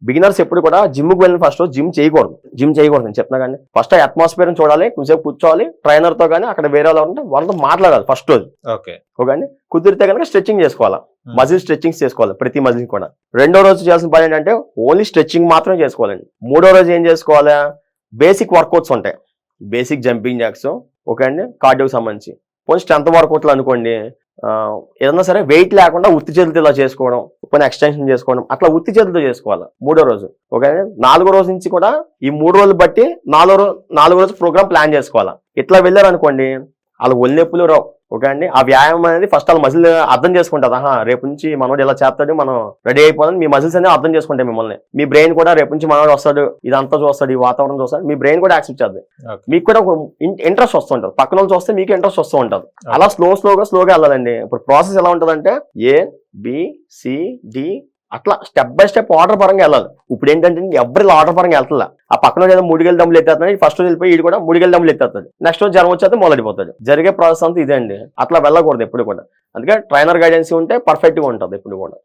Beginners ఎప్పుడు కూడా జిమ్కి వెళ్ళిన ఫస్ట్ జిమ్ చేయకూడదు నేను చెప్తున్నా కానీ ఫస్ట్ అట్మాస్ఫియర్ చూడాలి, కొంచెంసేపు కూర్చోవాలి, ట్రైనర్ తో కానీ అక్కడ వేరే వాళ్ళు ఉంటే వాళ్ళతో మాట్లాడాలి ఫస్ట్ రోజు. ఓకే, కుదిరితే కనుక స్ట్రెచ్చింగ్ చేసుకోవాలా, మజిల్ స్ట్రెచ్చింగ్స్ చేసుకోవాలి ప్రతి మజిల్ కూడా. రెండో రోజు చేయాల్సిన పని ఏంటంటే ఓన్లీ స్ట్రెచ్చింగ్ మాత్రమే చేసుకోవాలండి. మూడో రోజు ఏం చేసుకోవాలా, బేసిక్ వర్కౌట్స్ ఉంటాయి, బేసిక్ జంపింగ్ జాక్స్, ఓకే అండి, కార్డియోకి సంబంధించి. పోనీ స్ట్రెంత్ వర్కౌట్లు అనుకోండి, ఏదన్నా సరే వెయిట్ లేకుండా ఉత్తి చేతులతో ఇలా చేసుకోవడం, కొన్ని ఎక్స్టెన్షన్ చేసుకోవడం, అట్లా ఉత్తి చేతులతో చేసుకోవాలి మూడో రోజు. ఓకే, నాలుగో రోజు నుంచి కూడా ఈ 3 రోజులు బట్టి నాలుగో రోజు ప్రోగ్రామ్ ప్లాన్ చేసుకోవాలా. ఇట్లా వెళ్ళారు అనుకోండి వాళ్ళు ఒళ్ళెప్పులు రావు. ఓకే అండి, ఆ వ్యాయామం అనేది ఫస్ట్ వాళ్ళ మజిల్ అర్థం చేసుకుంటుంది. రేపు నుంచి మనోడు ఇలా చేస్తాడు, మనం రెడీ అయిపోదని మీ మజిల్స్ అనేది అర్థం చేసుకుంటాయి మిమ్మల్ని. మీ బ్రెయిన్ కూడా రేపు నుంచి మనోడు వస్తాడు, ఇదంతా చూస్తాడు, ఈ వాతావరణం చూస్తాడు, మీ బ్రెయిన్ కూడా యాక్సెప్ట్ చేస్తుంది. మీకు కూడా ఇంట్రెస్ట్ వస్తూ ఉంటుంది, పక్కన వాళ్ళు చూస్తే మీకు ఇంట్రెస్ట్ వస్తూ ఉంటుంది. అలా స్లోగా వెళ్ళాలండి. ఇప్పుడు ప్రాసెస్ ఎలా ఉంటుందంటే ABCD అట్లా స్టెప్ బై స్టెప్ ఆర్డర్ పరంగా వెళ్ళాలి. ఇప్పుడు ఏంటంటే ఎవరి ఆర్డర్ పరంగా వెళ్తుందా, ఆ పక్కన ఏదో 3 గేలు దమ్ములు ఎత్తేస్తున్నాడు, ఫస్ట్ రోజు వెళ్ళిపోయి వీడు కూడా 3 గేలు దమ్ములు ఎత్తేస్తాడు, నెక్స్ట్ రోజు జ్వరం వచ్చేస్తే మొదలైపోతాడు. జరిగే ప్రాసెస్ అంతా ఇదే అండి. అట్లా వెళ్ళకూడదు ఎప్పుడు కూడా. అందుకే ట్రైనర్ గైడెన్స్ ఉంటే పర్ఫెక్ట్ గా ఉంటుంది ఎప్పుడు కూడా.